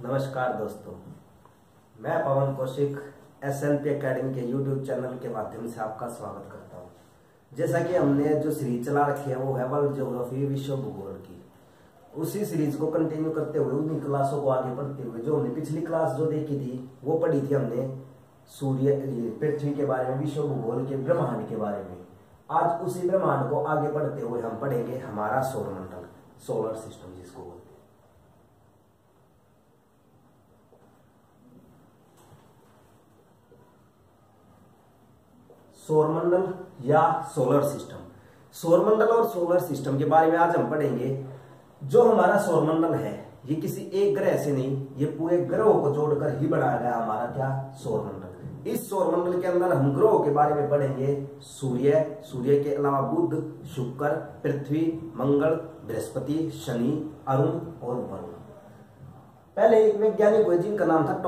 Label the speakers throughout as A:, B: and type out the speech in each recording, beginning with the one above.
A: नमस्कार दोस्तों, मैं पवन कौशिक SNP एकेडमी के YouTube चैनल के माध्यम से आपका स्वागत करता हूं। जैसा कि हमने जो सीरीज चला रखी है वो है वर्ल्ड ज्योग्राफी, विश्व भूगोल की। उसी सीरीज को कंटिन्यू करते हुए उन्हीं क्लासों को आगे बढ़ते हुए जो हमने पिछली क्लास जो देखी थी वो पढ़ी थी हमने सूर्य, पृथ्वी के बारे में, विश्व भूगोल के, ब्रह्मांड के बारे में। आज उसी ब्रह्मांड को आगे बढ़ते हुए हम पढ़ेंगे हमारा सौरमंडल, सोलर सिस्टम जिसको बोलते हैं। सौरमंडल या सोलर सिस्टम। सौरमंडल और सोलर सिस्टम के बारे में आज हम पढ़ेंगे। जो हमारा सौरमंडल है ये किसी एक ग्रह से नहीं, ये पूरे ग्रहों को जोड़कर ही बनाया गया हमारा क्या सौरमंडल। इस सौरमंडल के अंदर हम ग्रहों के बारे में पढ़ेंगे। सूर्य के अलावा बुध, शुक्र, पृथ्वी, मंगल, बृहस्पति, शनि, अरुण और वरुण। पहले एक वैज्ञानिक हुए जिनका नाम था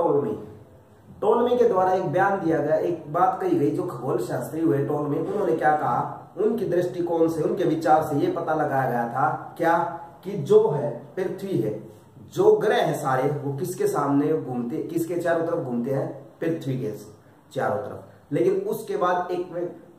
A: टोलमी के द्वारा एक बयान दिया गया, एक बात कही गई। जो खगोल शास्त्री हुए टोलमी, उन्होंने क्या कहा, उनकी दृष्टिकोण से, उनके विचार से ये पता लगाया गया था क्या कि जो है पृथ्वी है, जो ग्रह है सारे, वो किसके सामने घूमते, किसके चारों तरफ घूमते हैं, पृथ्वी के चारों तरफ। लेकिन उसके बाद एक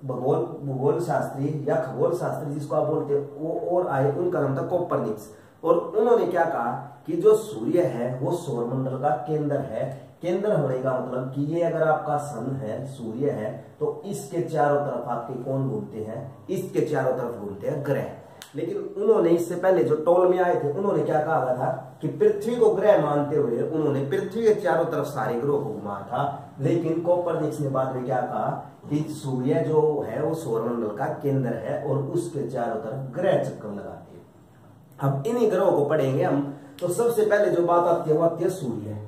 A: भूगोल शास्त्री या खगोल शास्त्री जिसको आप बोलते हैं वो और आए, उनका नाम था कोपरनिकस। और उन्होंने क्या कहा कि जो सूर्य है वो सौरमंडल का केंद्र है। केंद्र होने का मतलब कि ये अगर आपका सन है, सूर्य है, तो इसके चारों तरफ आपके कौन घूमते हैं, इसके चारों तरफ घूमते हैं ग्रह। लेकिन उन्होंने इससे पहले जो टोलमी आए थे उन्होंने क्या कहा था कि पृथ्वी को ग्रह मानते हुए उन्होंने पृथ्वी के चारों तरफ सारे ग्रहों को घुमा था। लेकिन कोपरनिकस ने बाद में क्या कहा कि सूर्य जो है वो सौरमंडल का केंद्र है और उसके चारों तरफ ग्रह चक्कर लगाते हैं। अब इन्हीं ग्रहों को पढ़ेंगे हम। तो सबसे पहले जो बात आती है वो आती है सूर्य।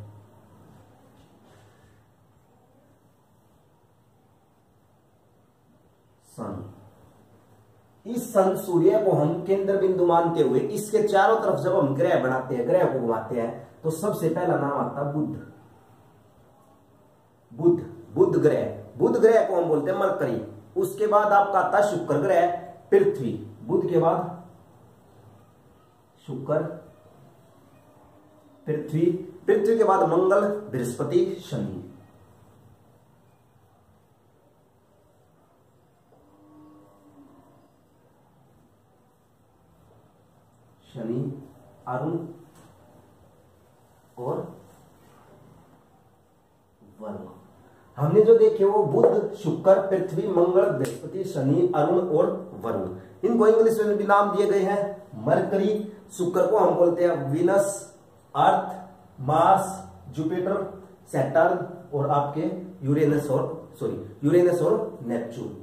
A: सन। इस सन सूर्य को हम केंद्र बिंदु मानते हुए इसके चारों तरफ जब हम ग्रह बनाते हैं, ग्रह को घुमाते हैं, तो सबसे पहला नाम आता है बुध ग्रह। बुध ग्रह को हम बोलते हैं मरकरी। उसके बाद आपका आता है शुक्र ग्रह, पृथ्वी, बुध के बाद शुक्र, पृथ्वी के बाद मंगल, बृहस्पति, शनि। अरुण और वरुण। हमने जो देखे वो बुध, शुक्र, पृथ्वी, मंगल, बृहस्पति, शनि, अरुण और वरुण। इनको इंग्लिश में भी नाम दिए गए हैं। मरकरी, शुक्र को हम बोलते हैं विनस, अर्थ, मार्स, जुपिटर, सैटर्न और आपके यूरेनस और नेपच्यून।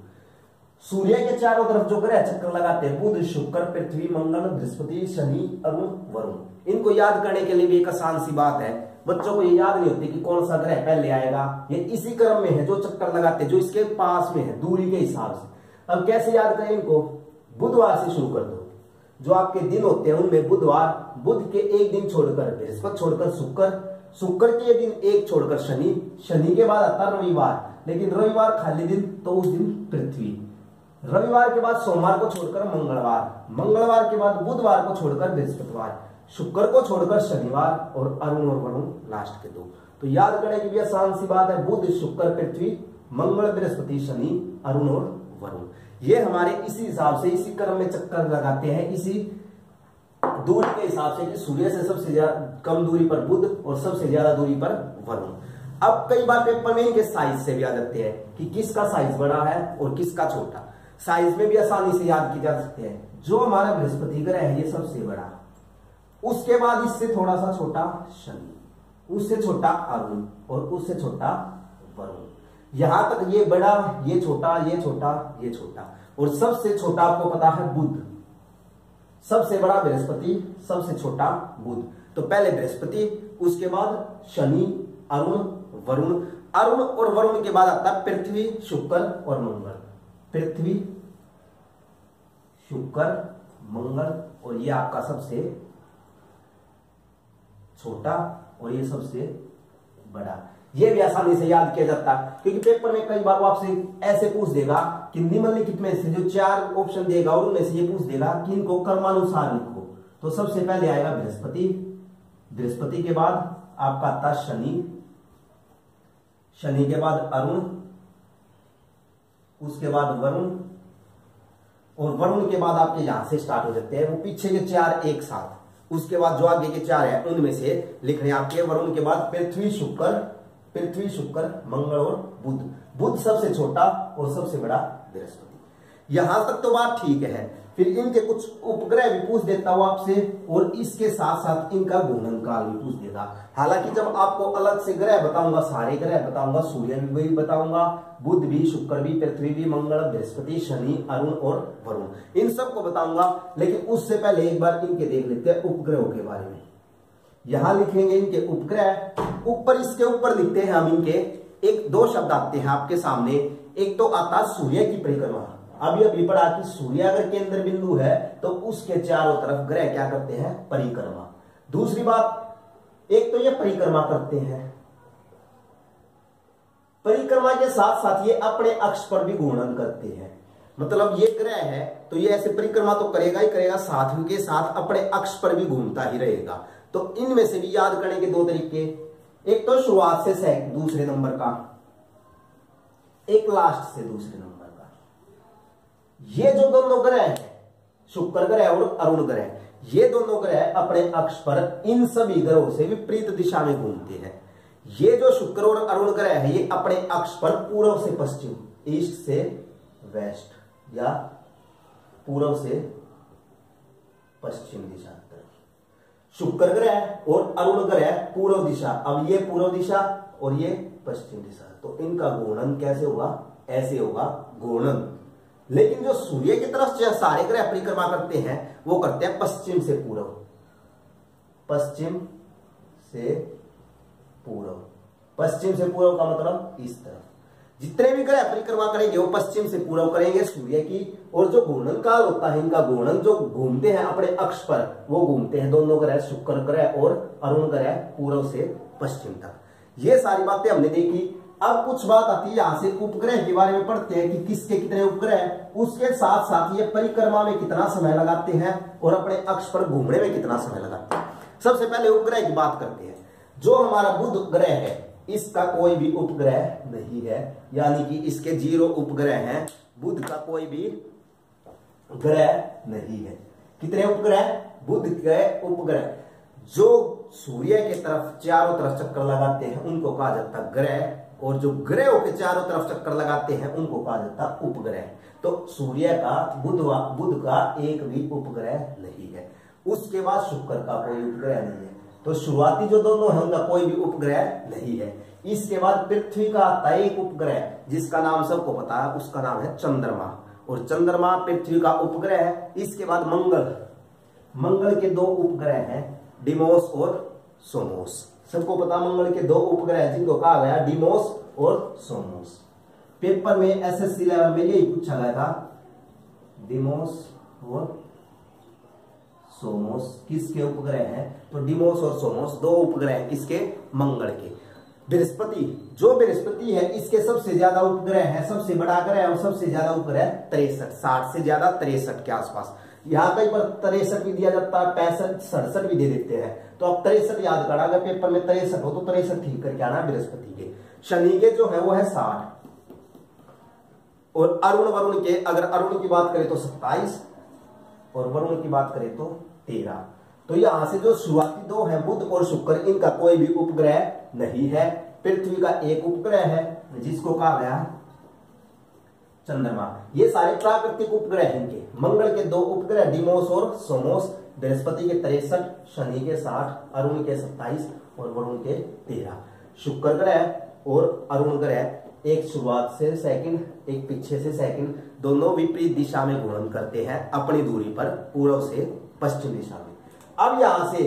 A: सूर्य के चारों तरफ जो ग्रह चक्कर लगाते हैं, बुध, शुक्र, पृथ्वी, मंगल, बृहस्पति, शनि, अरुण, वरुण। इनको याद करने के लिए भी एक आसान सी बात है। बच्चों को ये याद नहीं होती कि कौन सा ग्रह पहले आएगा। ये इसी क्रम में है जो चक्कर लगाते हैं, जो इसके पास में है दूरी के हिसाब से। अब कैसे याद करें इनको? बुधवार से शुरू कर दो। जो आपके दिन होते हैं उनमें बुधवार, बुध के एक दिन छोड़कर बृहस्पति, छोड़कर शुक्र के दिन एक छोड़कर शनि के बाद आता रविवार। लेकिन रविवार खाली दिन, तो उस दिन पृथ्वी। रविवार के बाद सोमवार को छोड़कर मंगलवार के बाद बुधवार को छोड़कर बृहस्पतिवार, शुक्र को छोड़कर शनिवार और अरुण और वरुण लास्ट के दो। तो याद करने की भी आसान सी बात है। बुध, शुक्र, पृथ्वी, मंगल, बृहस्पति, शनि, अरुण और वरुण। ये हमारे इसी हिसाब से, इसी क्रम में चक्कर लगाते हैं, इसी दूरी के हिसाब से कि सूर्य से सबसे ज्यादा कम दूरी पर बुध और सबसे ज्यादा दूरी पर वरुण। अब कई बार पेपर में इनके साइज से भी आ जाते हैं कि किसका साइज बड़ा है और किसका छोटा। साइज में भी आसानी से याद किए जा सकते हैं। जो हमारा बृहस्पति ग्रह है ये सबसे बड़ा, उसके बाद इससे थोड़ा सा छोटा शनि, उससे छोटा अरुण और उससे छोटा वरुण। यहां तक ये बड़ा, ये छोटा, ये छोटा, ये छोटा, और सबसे छोटा आपको पता है बुध। सबसे बड़ा बृहस्पति, सबसे छोटा बुध। तो पहले बृहस्पति, उसके बाद शनि, अरुण, वरुण। अरुण और वरुण के बाद आता है पृथ्वी, शुक्र और मंगल। पृथ्वी, शुक्र, मंगल और ये आपका सबसे छोटा और ये सबसे बड़ा। ये भी आसानी से याद किया जाता है क्योंकि पेपर में कई बार वो आपसे ऐसे पूछ देगा कि निम्नलिखित में से जो 4 ऑप्शन देगा और उनमें से ये पूछ देगा कि इनको क्रमानुसार लिखो। तो सबसे पहले आएगा बृहस्पति, बृहस्पति के बाद आपका आता शनि, शनि के बाद अरुण, उसके बाद वरुण, और वरुण के बाद आपके यहां से स्टार्ट हो जाते हैं वो पीछे के चार एक साथ। उसके बाद जो आगे के चार है उनमें से लिखने आपके वरुण के बाद पृथ्वी शुक्र मंगल और बुध। बुध सबसे छोटा और सबसे बड़ा बृहस्पति। यहां तक तो बात ठीक है। फिर इनके कुछ उपग्रह भी पूछ देता हूं आपसे, और इसके साथ साथ इनका घूर्णन काल भी पूछ देगा। हालांकि जब आपको अलग से ग्रह बताऊंगा, सारे ग्रह बताऊंगा, सूर्य भी बताऊंगा, बुध भी, शुक्र भी, पृथ्वी भी, मंगल, बृहस्पति, शनि, अरुण और वरुण, इन सबको बताऊंगा। लेकिन उससे पहले एक बार इनके देख लेते हैं उपग्रहों के बारे में। यहां लिखेंगे इनके उपग्रह। ऊपर इसके ऊपर लिखते हैं हम इनके एक दो शब्द आते हैं आपके सामने। एक तो आता सूर्य की परिक्रमा। अभी पढ़ा कि सूर्य अगर केंद्र बिंदु है तो उसके चारों तरफ ग्रह क्या करते हैं, परिक्रमा। दूसरी बात, एक तो ये परिक्रमा करते हैं, परिक्रमा के साथ साथ ये अपने अक्ष पर भी घूर्णन करते हैं। मतलब ये ग्रह है तो ये ऐसे परिक्रमा तो करेगा ही करेगा, साथ के साथ अपने अक्ष पर भी घूमता ही रहेगा। तो इनमें से भी याद करने के दो तरीके, एक तो शुरुआत से दूसरे नंबर का, एक लास्ट से दूसरे नंबर का। ये जो दोनों ग्रह हैं, शुक्र ग्रह और अरुण ग्रह, ये दोनों ग्रह अपने अक्ष पर इन सभी ग्रहों से विपरीत दिशा में घूमते हैं। ये जो शुक्र और अरुण ग्रह है ये अपने अक्ष पर पूर्व से पश्चिम, ईस्ट से वेस्ट या पूर्व से पश्चिम दिशा तरफ। शुक्र ग्रह और अरुण ग्रह पूर्व दिशा, अब ये पूर्व दिशा और ये पश्चिम दिशा, तो इनका घूर्णन कैसे होगा, ऐसे होगा घूर्णन। लेकिन जो सूर्य की तरफ से सारे ग्रह परिक्रमा करते हैं वो करते हैं पश्चिम से पूर्व, पश्चिम से पूर्व। पश्चिम से पूर्व का मतलब इस तरफ। जितने भी ग्रह परिक्रमा करेंगे वो पश्चिम से पूर्व करेंगे सूर्य की। और जो घूर्णन काल होता है, इनका घूर्णन जो घूमते हैं अपने अक्ष पर, वो घूमते हैं दोनों ग्रह, शुक्र ग्रह और अरुण ग्रह, पूर्व से पश्चिम तक। ये सारी बातें हमने देखी। अब कुछ बात आती है यहां से उपग्रह के बारे में पढ़ते हैं कि किसके कितने उपग्रह, उसके साथ साथ ये परिक्रमा में कितना समय लगाते हैं और अपने अक्ष पर घूमने में कितना समय लगाते हैं। सबसे पहले उपग्रह की बात करते हैं। जो हमारा बुध ग्रह है इसका कोई भी उपग्रह नहीं है, यानी कि इसके 0 उपग्रह हैं। बुध का कोई भी ग्रह नहीं है। कितने उपग्रह, बुध के उपग्रह जो सूर्य के तरफ चारों तरफ चक्कर लगाते हैं उनको कहा जाता है ग्रह, और जो ग्रहों के चारों तरफ चक्कर लगाते हैं उनको कहा जाता है उपग्रह। तो सूर्य का, बुध का एक भी उपग्रह नहीं है। उसके बाद शुक्र का कोई उपग्रह नहीं है। तो शुरुआती जो दोनों है उनका कोई भी उपग्रह नहीं है। इसके बाद पृथ्वी का आता है एक उपग्रह जिसका नाम सबको पता है, उसका नाम है चंद्रमा, और चंद्रमा पृथ्वी का उपग्रह है। इसके बाद मंगल के 2 उपग्रह हैं, डिमोस और सोमोस। सबको पता मंगल के 2 उपग्रह जिनको कहा गया डिमोस और सोमोस। पेपर में एसएससी लेवल में यही पूछा गया था, डिमोस और सोमोस किसके उपग्रह हैं। तो डिमोस और सोमोस 2 उपग्रह किसके, मंगल के। बृहस्पति है इसके सबसे ज्यादा उपग्रह है, सबसे बड़ा ग्रह और सबसे ज्यादा उपग्रह 63, 60 से ज्यादा 63 के आसपास। यहाँ कई बार 63 भी दिया जाता है, 65, 67 भी दे देते हैं। तो आप 63 याद करना, अगर पेपर में 63 हो तो 63 ठीक करके आना बृहस्पति के। शनि के जो है वो है 60, और वरुण के, अगर अरुण की बात करें तो 27 और वरुण की बात करें तो 13। तो यहां से जो शुरुआती 2 है बुध और शुक्र, इनका कोई भी उपग्रह नहीं है। पृथ्वी का एक उपग्रह है जिसको कहा गया चंद्रमा। ये सारे प्राकृतिक उपग्रह हैं इनके। मंगल के 2 उपग्रह डिमोस और सोमोस, बृहस्पति के 63, शनि के 60, अरुण के 27 और वरुण के 13। शुक्र ग्रह और अरुण ग्रह एक शुरुआत से सेकंड, एक पीछे से सेकंड, दोनों विपरीत दिशा में घूर्णन करते हैं अपनी दूरी पर, पूर्व से पश्चिम दिशा में। अब यहां से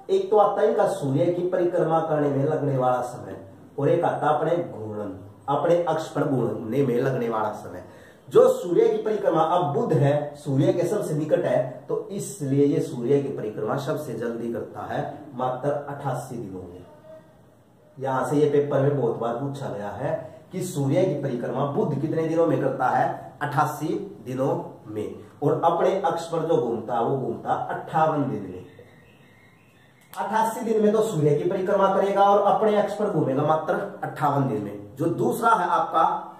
A: एक तो आता है इनका सूर्य की परिक्रमा करने में लगने वाला समय, और एक आता अपने घूर्णन, अपने अक्ष पर घूमने में लगने वाला समय। जो सूर्य की परिक्रमा, अब बुध है सूर्य के सबसे निकट है, तो इसलिए ये सूर्य की परिक्रमा सबसे जल्दी करता है, मात्र 88 दिनों में। यहां से ये पेपर में बहुत बार पूछा गया है कि सूर्य की परिक्रमा बुध कितने दिनों में करता है, 88 दिनों में, और अपने अक्ष पर जो घूमता है वो घूमता 58 दिन में। 88 दिन में तो सूर्य की परिक्रमा करेगा और अपने अक्ष पर घूमेगा मात्र 58 दिन में। जो दूसरा है आपका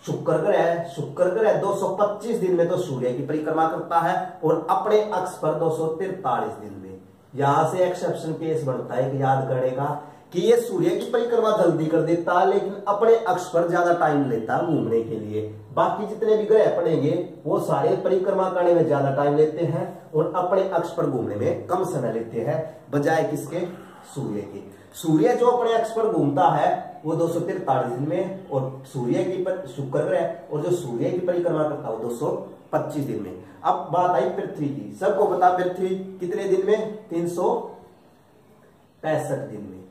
A: शुक्र ग्रह है, शुक्र ग्रह 225 दिन में तो सूर्य की परिक्रमा करता है और अपने अक्ष पर 243 दिन में। यहां से एक्सेप्शन केस बनता है कि याद करने का कि ये सूर्य की परिक्रमा जल्दी कर देता है लेकिन अपने अक्ष पर ज्यादा टाइम लेता है घूमने के लिए। बाकी जितने भी ग्रह पड़ेंगे वो सारे परिक्रमा करने में ज्यादा टाइम लेते हैं और अपने अक्ष पर घूमने में कम समय लेते हैं, बजाय किसके? सूर्य के। सूर्य जो अपने अक्ष पर घूमता है वो 243 दिन में और सूर्य की शुक्र ग्रह और जो सूर्य की परिक्रमा करता है वो 225 दिन में। अब बात आई पृथ्वी की। सबको पता पृथ्वी कितने दिन में? 365 दिन में।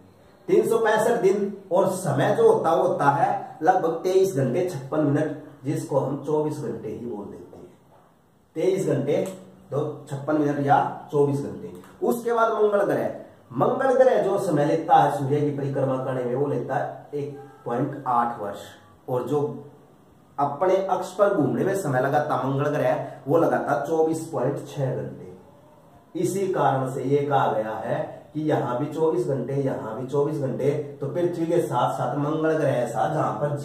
A: 365 दिन और समय जो होता है वो होता है लगभग 23 घंटे 56 मिनट, जिसको हम 24 घंटे ही बोल देते हैं। 23 घंटे तो 56 मिनट या 24 घंटे। उसके बाद मंगल ग्रह। मंगल ग्रह जो समय लेता है सूर्य की परिक्रमा करने में वो लेता है 1.8 वर्ष और जो अपने अक्ष पर घूमने में समय लगाता मंगल ग्रह वो लगाता 24.6 घंटे। इसी कारण से ये कहा गया है कि यहां भी 24 घंटे, यहां भी 24 घंटे, तो पृथ्वी के साथ साथ मंगल ग्रह ऐसा जहां पर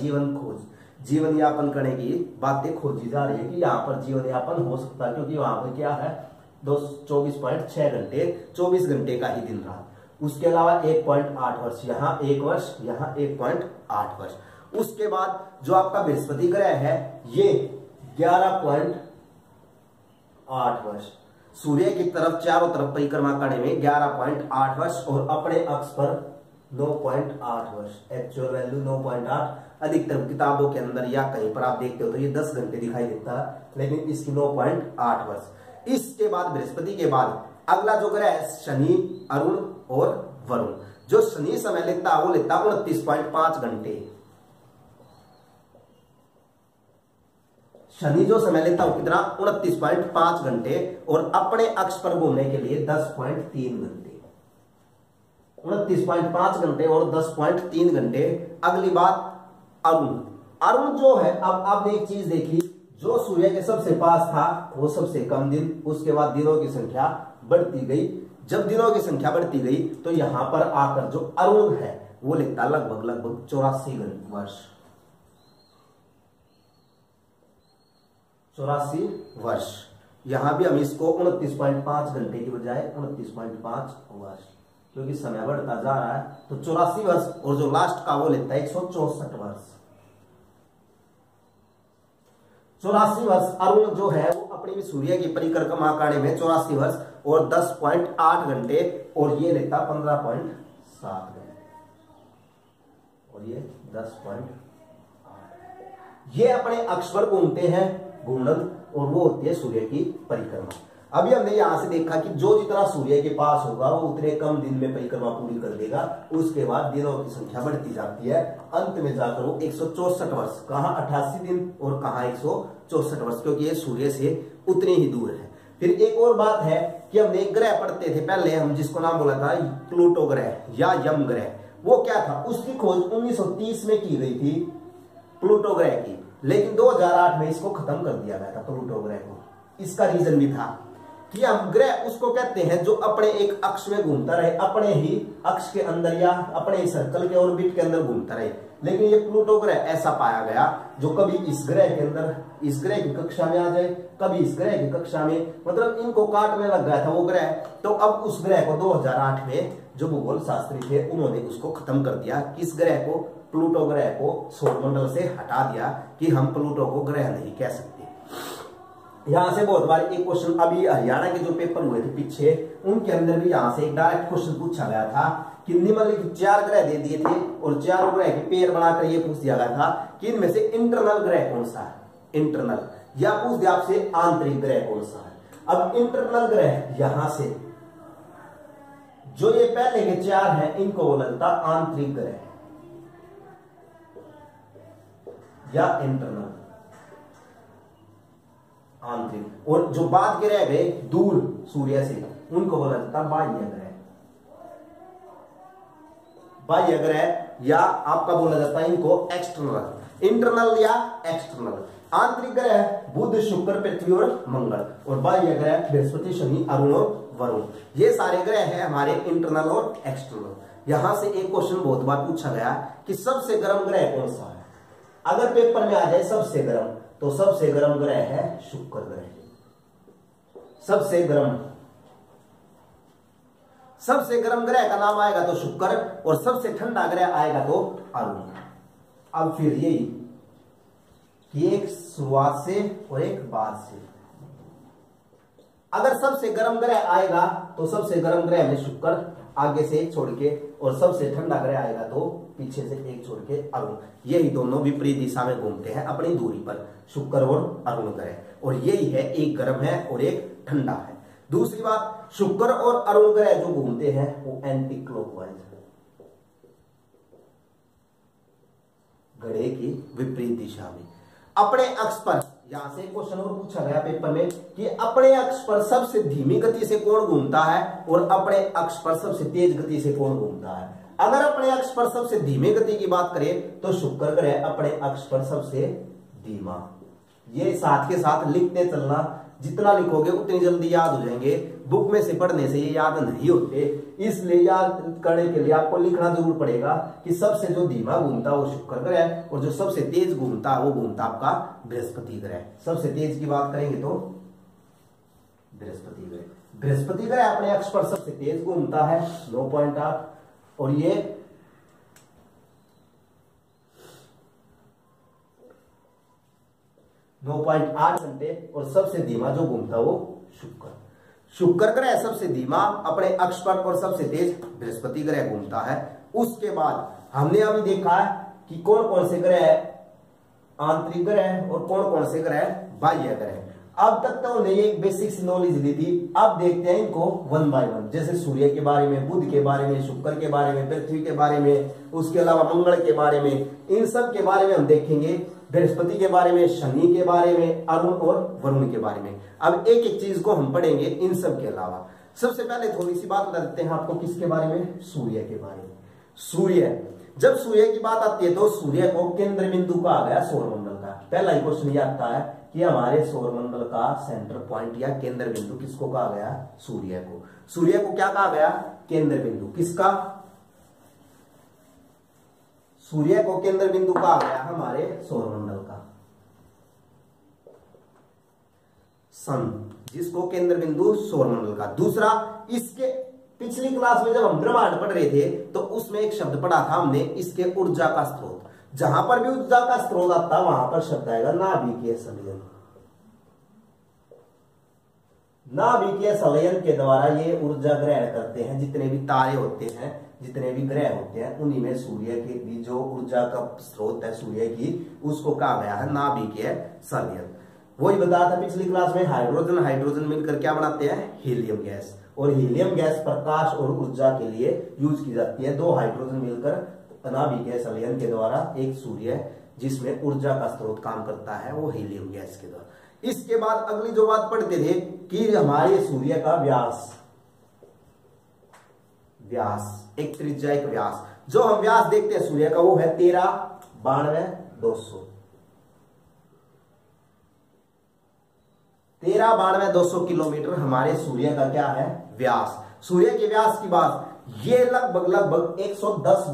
A: जीवन यापन करने की बातें खोजी जा रही है कि यहाँ पर जीवन यापन हो सकता है, क्योंकि वहां पर क्या है 24.6 घंटे, 24 घंटे का ही दिन रहा। उसके अलावा 1.8 वर्ष, यहाँ 1 वर्ष, यहाँ 1.8 वर्ष। उसके बाद जो आपका बृहस्पति ग्रह है ये 11.8 वर्ष, सूर्य की तरफ चारों तरफ परिक्रमा करने में 11.8 वर्ष और अपने अक्ष पर 9.8 वर्ष। Actual value 9.8। अधिकतर किताबों के अंदर या कहीं पर आप देखते हो तो ये 10 घंटे दिखाई देता है, लेकिन इसकी 9.8 वर्ष। इसके बाद बृहस्पति के बाद अगला जो ग्रह है शनि, अरुण और वरुण। जो शनि समय लेता है वो लेता है 29.5 घंटे। शनि जो समय लेता है कितना? 29.5 घंटे और अपने अक्ष पर घूमने के लिए 10.3 घंटे। 29.5 घंटे और 10.3 घंटे। अगली बात अरुण। अरुण जो है, अब आपने एक चीज देखी, जो सूर्य के सबसे पास था वो सबसे कम दिन, उसके बाद दिनों की संख्या बढ़ती गई। जब दिनों की संख्या बढ़ती गई तो यहां पर आकर जो अरुण है वो लेता लगभग 84 वर्ष। 84 वर्ष। यहां भी हम इसको 29.5 घंटे की बजाय 29.5 वर्ष, क्योंकि समय बढ़ता जा रहा है तो 84 वर्ष। और जो लास्ट का वो लेता है 164 वर्ष। 84 वर्ष अरुण जो है वो अपनी सूर्य की परिक्रमा करने में 84 वर्ष और 10.8 घंटे और ये लेता 15.7 घंटे और ये 10.8। ये अपने अक्ष पर घूमते हैं घूर्णन और वो होती है सूर्य की परिक्रमा। अभी हमने यहां से देखा कि जो जितना सूर्य के पास होगा वो उतने कम दिन में परिक्रमा पूरी कर देगा। उसके बाद दिनों की संख्या बढ़ती जाती है, अंत में जाकर वो 164 वर्ष, कहां 88 दिन और कहां 164 वर्ष, क्योंकि ये सूर्य से उतने ही दूर है। फिर एक और बात है कि हमने एक ग्रह पढ़ते थे पहले, हम जिसको नाम बोला था प्लूटो ग्रह या यम ग्रह। वो क्या था? उसकी खोज 1930 में की गई थी प्लूटो ग्रह की, लेकिन 2008 में इसको खत्म कर दिया गया था प्लूटो ग्रह को। इसका रीजन भी था कि हम ग्रह उसको कहते हैं जो अपने एक अक्ष में घूमता रहे, अपने ही अक्ष के अंदर या अपने ही सर्कल के ऑर्बिट के अंदर घूमता रहे। लेकिन ये प्लूटो ग्रह ऐसा पाया गया जो कभी इस ग्रह के अंदर, इस ग्रह की कक्षा में आ जाए, कभी इस ग्रह की कक्षा में, मतलब इनको काटने लग गया था वो ग्रह। तो अब उस ग्रह को 2008 में जो भूगोल शास्त्री थे उन्होंने उसको खत्म कर दिया। किस ग्रह को? प्लूटो ग्रह को सौरमंडल से हटा दिया कि हम प्लूटो को ग्रह नहीं कह सकते। यहां से बहुत बार एक क्वेश्चन, अभी हरियाणा के जो पेपर हुए थे पीछे, उनके अंदर भी यहां से एक डायरेक्ट क्वेश्चन पूछा गया था कि निम्नलिखित 4 ग्रह दे दिए थे और 4 ग्रह के पेयर बनाकर ये पूछ दिया गया था कि इनमें से इंटरनल ग्रह कौन सा है, इंटरनल, या पूछ दिया आपसे आंतरिक ग्रह कौन सा है। अब इंटरनल ग्रह यहां से जो ये पहले के 4 हैं इनको बोला जाता आंतरिक ग्रह या इंटरनल, आंतरिक। और जो बाद के रह गए दूर सूर्य से उनको बोला जाता बाह्य ग्रह, बाह्य ग्रह, या आपका बोला जाता है इनको एक्सटर्नल। इंटरनल या एक्सटर्नल। आंतरिक ग्रह बुध, शुक्र, पृथ्वी और मंगल, और बाह्य ग्रह बृहस्पति, शनि, अरुण और वरुण, ये सारे ग्रह हैं हमारे इंटरनल और एक्सटर्नल। यहां से एक क्वेश्चन बहुत बार पूछा गया कि सबसे गर्म ग्रह कौन सा है। अगर पेपर में आ जाए सबसे गर्म, तो सबसे गर्म ग्रह है शुक्र ग्रह। सबसे गर्म ग्रह का नाम आएगा तो शुक्र, और सबसे ठंडा ग्रह आएगा तो अरुण। अब फिर यही कि एक शुरुआत से और एक बाद से, अगर सबसे गर्म ग्रह आएगा तो सबसे गर्म ग्रह में शुक्र, आगे से एक छोड़ के, और सबसे ठंडा ग्रह आएगा तो पीछे से एक छोड़ के अरुण। यही दोनों विपरीत दिशा में घूमते हैं अपनी दूरी पर, शुक्र और अरुण ग्रह, और यही है एक गर्म है और एक ठंडा है। दूसरी बात, शुक्र और अरुण ग्रह जो घूमते हैं वो एंटी क्लॉकवाइज, घड़े की विपरीत दिशा में, अपने अक्ष पर। यहां से क्वेश्चन और पूछा गया पेपर में कि अपने अक्ष पर सबसे धीमी गति से कौन घूमता है और अपने अक्ष पर सबसे तेज गति से कौन घूमता है। अगर अपने अक्ष पर सबसे धीमी गति की बात करें तो शुक्र ग्रह अपने अक्ष पर सबसे धीमा। ये साथ के साथ लिखते चलना, जितना लिखोगे उतनी जल्दी याद हो जाएंगे। बुक में से पढ़ने से ये याद नहीं होते, इसलिए याद करने के लिए आपको लिखना जरूर पड़ेगा कि सबसे जो धीमा घूमता वो शुक्र ग्रह, और जो सबसे तेज घूमता वो घूमता आपका बृहस्पति ग्रह। सबसे तेज की बात करेंगे तो बृहस्पति ग्रह। बृहस्पति ग्रह अपने अक्ष पर सबसे तेज घूमता है 9.8, और ये 9.8 घंटे, और सबसे धीमा जो घूमता वो शुक्र ग्रह सबसे धीमा अपने अक्ष पर, और सबसे तेज बृहस्पति ग्रह घूमता है। उसके बाद हमने अभी देखा है कि कौन कौन से ग्रह आंतरिक ग्रह और कौन कौन से ग्रह बाह्य ग्रह। अब तक तो हमने एक बेसिक नॉलेज ली थी, अब देखते हैं इनको वन बाय वन। जैसे सूर्य के बारे में, बुध के बारे में, शुक्र के बारे में, पृथ्वी के बारे में, उसके अलावा मंगल के बारे में, इन सब के बारे में हम देखेंगे। बृहस्पति के बारे में, शनि के बारे में, अरुण और वरुण के बारे में। अब एक एक चीज को हम पढ़ेंगे इन सब के अलावा। सबसे पहले थोड़ी सी बात बता देते हैं आपको किसके बारे में, सूर्य के बारे में। सूर्य, जब सूर्य की बात आती है तो सूर्य को केंद्र बिंदु कहा गया सौरमंडल का। पहला ही क्वेश्चन ये आता है कि हमारे सौरमंडल का सेंटर पॉइंट या केंद्र बिंदु किसको कहा गया, सूर्य को। सूर्य को क्या कहा गया, केंद्र बिंदु। किसका, सूर्य को केंद्र बिंदु कहा गया हमारे सौरमंडल का। सन, जिसको केंद्र बिंदु सौरमंडल का। दूसरा, इसके पिछली क्लास में जब हम ब्रह्मांड पढ़ रहे थे तो उसमें एक शब्द पढ़ा था हमने, इसके ऊर्जा का स्रोत। जहां पर भी ऊर्जा का स्रोत आता वहां पर शब्द आएगा नाभिकीय संलयन। नाभिकीय संलयन के द्वारा ये ऊर्जा ग्रहण करते हैं। जितने भी तारे होते हैं, जितने भी ग्रह होते हैं, उन्हीं में सूर्य की भी जो ऊर्जा का स्रोत है सूर्य की, उसको कहा गया है नाभिकीय संलयन। वही बताया था पिछली क्लास में, हाइड्रोजन मिलकर क्या बनाते हैं, हीलियम गैस। और हीलियम गैस प्रकाश और ऊर्जा के लिए यूज की जाती है। दो हाइड्रोजन मिलकर नाभिकीय संलयन के द्वारा एक सूर्य जिसमें ऊर्जा का स्रोत काम करता है वो हीलियम गैस के द्वारा। इसके बाद अगली जो बात पढ़ते थे कि हमारे सूर्य का व्यास, एक त्रिज्या एक व्यास। जो हम व्यास देखते हैं सूर्य का वो है 1392 1392 किलोमीटर हमारे सूर्य का क्या है, व्यास। सूर्य के व्यास की बात, ये लगभग 110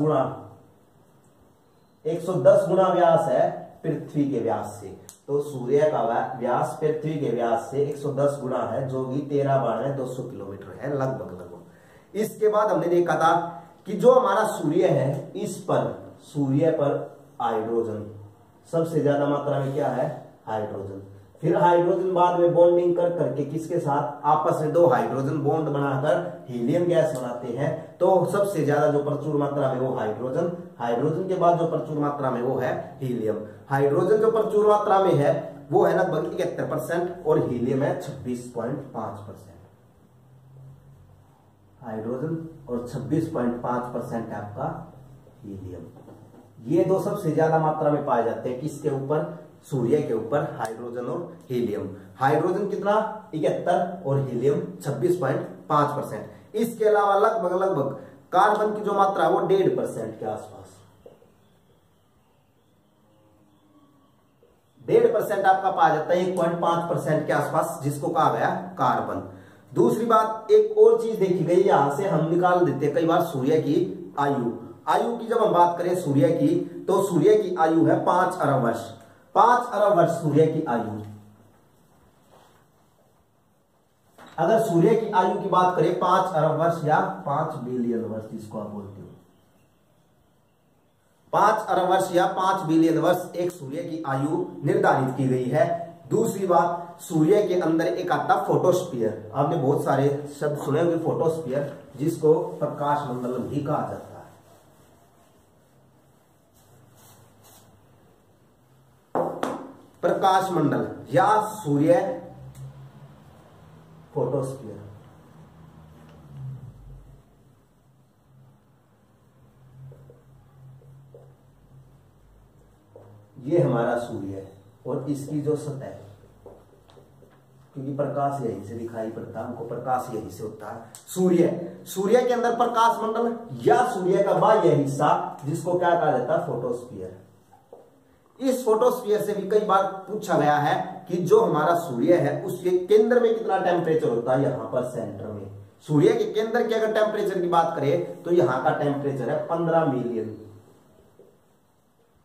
A: गुना व्यास है पृथ्वी के व्यास से। तो सूर्य का व्यास पृथ्वी के व्यास से 110 गुना है, जो कि 1392 किलोमीटर है लगभग। इसके बाद हमने देखा था कि जो हमारा सूर्य है, इस पर सूर्य पर हाइड्रोजन सबसे ज्यादा मात्रा में क्या है, हाइड्रोजन। फिर हाइड्रोजन बाद में बॉन्डिंग कर करके किसके साथ, आपस में दो हाइड्रोजन बॉन्ड बनाकर हीलियम गैस बनाते हैं। तो सबसे ज्यादा जो प्रचुर मात्रा में वो हाइड्रोजन के बाद जो प्रचुर मात्रा में वो है हीलियम। हाइड्रोजन जो प्रचुर मात्रा में है वो है लगभग 71% और हीलियम है 26.5%। हाइड्रोजन और 26.5% है आपका हीलियम। ये दो सबसे ज्यादा मात्रा में पाए जाते हैं किसके ऊपर, सूर्य के ऊपर, हाइड्रोजन और हीलियम। हाइड्रोजन कितना 71 और हीलियम 26.5%। इसके अलावा लगभग कार्बन की जो मात्रा है वो 1.5% के आसपास, 1.5% आपका पाया जाता है, 1.5% के आसपास, जिसको कहा गया कार्बन। दूसरी बात, एक और चीज देखी गई, यहां से हम निकाल देते हैं कई बार सूर्य की आयु। आयु की जब हम बात करें सूर्य की, तो सूर्य की आयु है 5 अरब वर्ष। 5 अरब वर्ष सूर्य की आयु। अगर सूर्य की आयु की बात करें 5 अरब वर्ष या 5 बिलियन वर्ष जिसको आप बोलते हो, 5 अरब वर्ष या 5 बिलियन वर्ष एक सूर्य की आयु निर्धारित की गई है। दूसरी बात, सूर्य के अंदर एक आता फोटोस्फीयर। आपने बहुत सारे शब्द सुने होंगे फोटोस्फीयर, जिसको प्रकाश मंडल भी कहा जाता है। प्रकाश मंडल या सूर्य फोटोस्फीयर। ये हमारा सूर्य है और इसकी जो सतह है, क्योंकि प्रकाश यहीं से दिखाई पड़ता है हमको, प्रकाश यहीं से होता है। सूर्य के अंदर प्रकाश मंडल या सूर्य का बाह्य हिस्सा, जिसको क्या कहा जाता है, फोटोस्फीयर। इस फोटोस्फीयर से भी कई बार पूछा गया है कि जो हमारा सूर्य है उसके केंद्र में कितना टेम्परेचर होता है। यहां पर सेंटर में सूर्य के केंद्र के अगर टेम्परेचर की बात करें तो यहां का टेम्परेचर है 15 million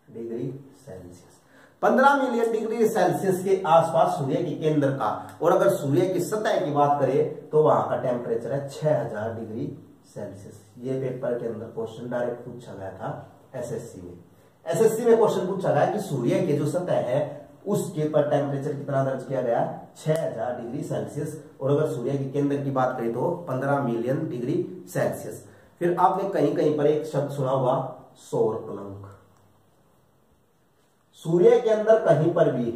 A: degree Celsius. 15 million degree Celsius के आसपास सूर्य के केंद्र का। और अगर सूर्य की सतह की बात करें तो वहां का टेम्परेचर है 6000 डिग्री सेल्सियस। ये पेपर के अंदर क्वेश्चन डायरेक्ट पूछा गया था एसएससी में। एसएससी में क्वेश्चन पूछा गया कि सूर्य की जो सतह है उसके पर टेम्परेचर कितना दर्ज किया गया, 6000 डिग्री सेल्सियस। और अगर सूर्य के केंद्र की बात करें तो 15 मिलियन डिग्री सेल्सियस। फिर आपने कहीं कहीं पर एक शब्द सुना होगा, सौर कलंक। सूर्य के अंदर कहीं पर भी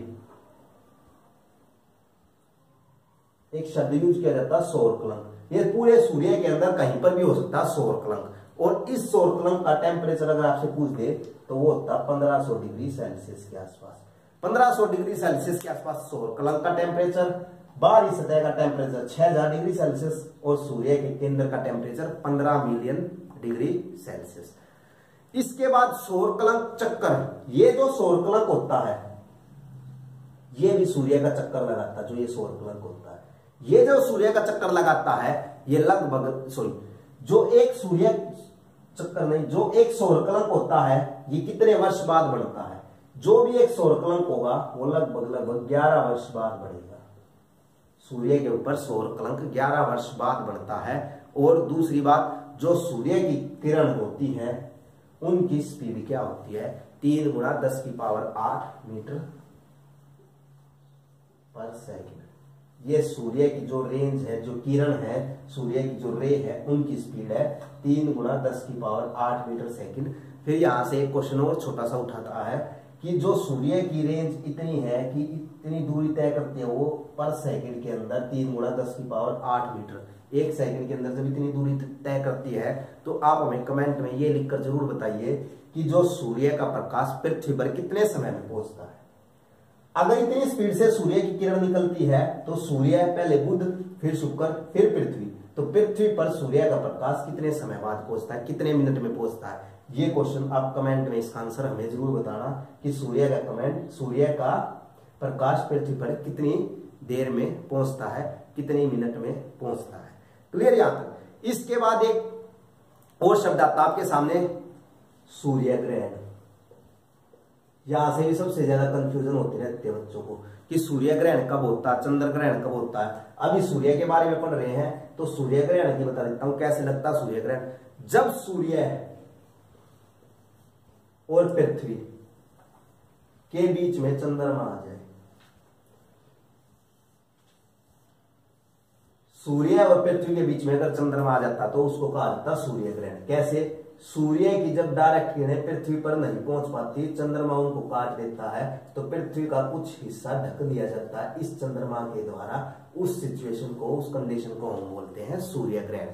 A: एक शब्द यूज किया जाता है, सौर कलंक। ये पूरे सूर्य के अंदर कहीं पर भी हो सकता है सौर कलंक। और इस सौर कलंक का टेम्परेचर अगर आपसे पूछ दे तो वो होता है 1500 डिग्री सेल्सियस के आसपास। 1500 डिग्री सेल्सियस के आसपास सौर कलंक का टेम्परेचर, बाहरी सतह का टेम्परेचर 6000 डिग्री सेल्सियस और सूर्य के केंद्र का टेम्परेचर 15 मिलियन डिग्री सेल्सियस। इसके बाद सौर कलंक चक्कर। ये जो सौर कलंक होता है ये भी सूर्य का चक्कर लगाता है। जो ये सौर कलंक होता है, ये जो सूर्य का चक्कर लगाता है, ये लगभग जो एक सौर कलंक होता है ये कितने वर्ष बाद बढ़ता है। जो भी एक सौर कलंक होगा वो लगभग 11 वर्ष बाद बढ़ेगा। सूर्य के ऊपर सौर कलंक 11 वर्ष बाद बढ़ता है। और दूसरी बात, जो सूर्य की किरण होती है उनकी स्पीड क्या होती है, 3 गुणा 10 की पावर 8 मीटर पर सेकंड। ये सूर्य की जो रेंज है, जो किरण है, सूर्य की जो रे है, उनकी स्पीड है 3 गुणा 10 की पावर 8 मीटर सेकंड। फिर यहां से एक क्वेश्चन और छोटा सा उठाता है कि जो सूर्य की रेंज इतनी है कि इतनी दूरी तय करती है वो पर सेकंड के अंदर 3 गुणा 10 की पावर 8 मीटर, एक सेकंड के अंदर जब इतनी दूरी तय करती है, तो आप हमें कमेंट में ये लिखकर जरूर बताइए कि जो सूर्य का प्रकाश पृथ्वी पर कितने समय में पहुंचता है। अगर इतनी स्पीड से सूर्य की किरण निकलती है तो सूर्य पहले बुध, फिर शुक्र, फिर पृथ्वी, तो पृथ्वी पर सूर्य का प्रकाश कितने समय बाद पहुंचता है, कितने मिनट में पहुंचता है। ये क्वेश्चन आप कमेंट में इसका आंसर हमें जरूर बताना कि सूर्य का प्रकाश पृथ्वी पर कितनी देर में पहुंचता है, कितने मिनट में पहुंचता है। क्लियर यहां तक। इसके बाद एक और शब्द आता है आपके सामने, सूर्य ग्रहण। यहां से भी सबसे ज्यादा कंफ्यूजन होती रहती है बच्चों को कि सूर्य ग्रहण कब होता है, चंद्र ग्रहण कब होता है। अभी सूर्य के बारे में पढ़ रहे हैं तो सूर्य ग्रहण की बता देता हूं कैसे लगता है सूर्य ग्रहण। जब सूर्य और पृथ्वी के बीच में चंद्रमा आ जाए, सूर्य और पृथ्वी के बीच में अगर चंद्रमा आ जाता तो उसको कहा जाता है सूर्य ग्रहण। कैसे, सूर्य की जब डायरेक्ट किरणें पृथ्वी पर नहीं पहुंच पाती, चंद्रमा उनको काट देता है, तो पृथ्वी का कुछ हिस्सा ढक दिया जाता है इस चंद्रमा के द्वारा। उस सिचुएशन को, उस कंडीशन को हम बोलते हैं सूर्य ग्रहण।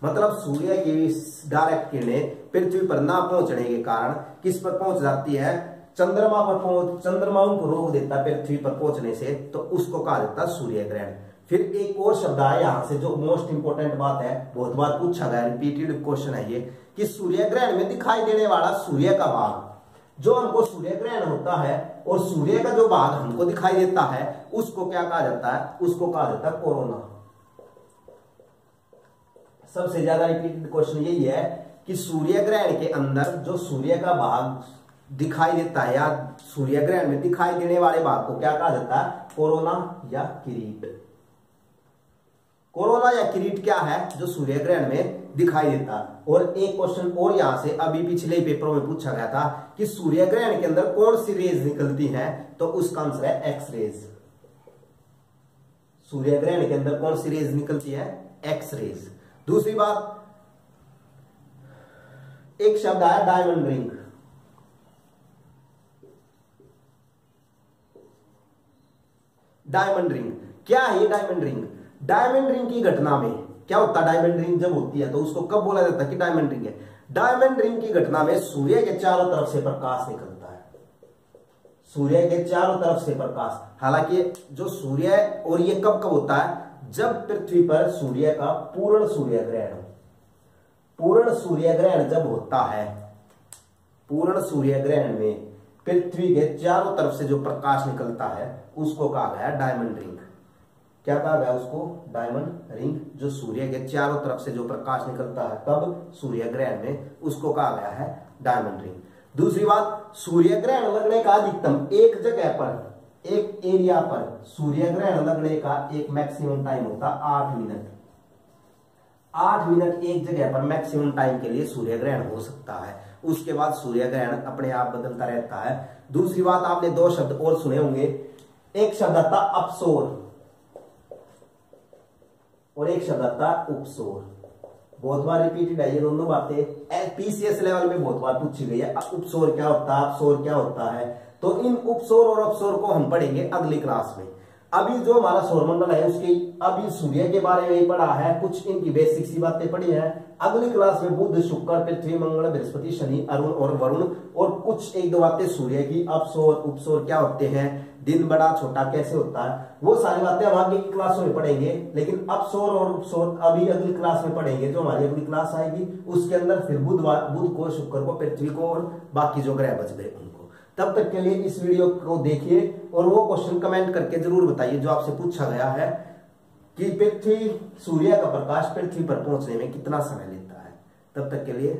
A: मतलब सूर्य की डायरेक्ट किरणें पृथ्वी पर ना पहुंचने के कारण किस पर पहुंच जाती है, चंद्रमा पर चंद्रमा उनको रोक देता है पृथ्वी पर पहुंचने से, तो उसको कहा जाता है सूर्य ग्रहण। फिर एक और शब्द है यहां से जो मोस्ट इंपोर्टेंट बात है, बहुत बार पूछा गया, रिपीटेड क्वेश्चन है ये, कि सूर्य ग्रहण में दिखाई देने वाला सूर्य का भाग, जो हमको सूर्य ग्रहण होता है और सूर्य का जो भाग हमको दिखाई देता है उसको क्या कहा जाता है, उसको कहा जाता है कोरोना। सबसे ज्यादा रिपीटेड क्वेश्चन यही है कि सूर्य ग्रहण के अंदर जो सूर्य का भाग दिखाई देता है या सूर्य ग्रहण में दिखाई देने वाले भाग को क्या कहा जाता है, कोरोना या किरीट। कोरोना या किरीट क्या है, जो सूर्य ग्रहण में दिखाई देता है। और एक क्वेश्चन और यहां से अभी पिछले पेपरों में पूछा गया था कि सूर्य ग्रहण के अंदर कौन सी रेज निकलती है, तो उसका आंसर है एक्स रेज। सूर्य ग्रहण के अंदर कौन सी रेज निकलती है, एक्स रेज। दूसरी बात, एक शब्द आया डायमंड रिंग। डायमंड रिंग क्या है, डायमंड रिंग, डायमंड रिंग की घटना में क्या होता है, डायमंड रिंग जब होती है तो उसको कब बोला जाता है कि डायमंड रिंग है। डायमंड रिंग की घटना में सूर्य के चारों तरफ से प्रकाश निकलता है, सूर्य के चारों तरफ से प्रकाश। हालांकि जो सूर्य है, और ये कब कब होता है, जब पृथ्वी पर सूर्य का पूर्ण सूर्य ग्रहण, पूर्ण सूर्य ग्रहण जब होता है, पूर्ण सूर्य ग्रहण में पृथ्वी के चारों तरफ से जो प्रकाश निकलता है उसको कहा गया डायमंड रिंग। क्या कहा गया उसको, डायमंड रिंग। जो सूर्य के चारों तरफ से जो प्रकाश निकलता है कब, सूर्य ग्रहण में, उसको कहा गया है डायमंड रिंग। दूसरी बात, सूर्य ग्रहण लगने का अधिकतम एक जगह पर, एक एरिया पर सूर्य ग्रहण लगने का एक मैक्सिमम टाइम होता है 8 मिनट। 8 मिनट एक जगह पर मैक्सिमम टाइम के लिए सूर्य ग्रहण हो सकता है। उसके बाद सूर्य ग्रहण अपने आप बदलता रहता है। दूसरी बात, आपने 2 शब्द और सुने होंगे, एक शब्द आता अपसोर और एक शब्द आता उपसोर। बहुत बार रिपीटेड है ये दोनों बातें, पीसीएस लेवल में बहुत बार पूछी गई है। उपसोर क्या होता है, अपसोर क्या होता है, तो इन उपसोर और अपसोर को हम पढ़ेंगे अगली क्लास में। अभी जो हमारा सौरमंडल है उसकी अभी सूर्य के बारे में पढ़ा है, कुछ इनकी बेसिक सी बातें पढ़ी है। अगली क्लास में बुध, शुक्र, पृथ्वी, मंगल, बृहस्पति, शनि, अरुण और वरुण, और कुछ 1-2 बातें सूर्य की, अपसोर उपसोर क्या होते हैं, दिन बड़ा छोटा कैसे होता है, वो सारी बातें हम आगे की क्लासों में पढ़ेंगे। लेकिन अपसोर और उपसोर अभी अगली क्लास में पढ़ेंगे, जो हमारी अगली क्लास आएगी उसके अंदर फिर बुध को, शुक्र को, पृथ्वी को और बाकी जो ग्रह बच गए उनको। तब तक के लिए इस वीडियो को देखिए और वो क्वेश्चन कमेंट करके जरूर बताइए जो आपसे पूछा गया है कि पृथ्वी, सूर्य का प्रकाश पृथ्वी पर पहुंचने में कितना समय लेता है। तब तक के लिए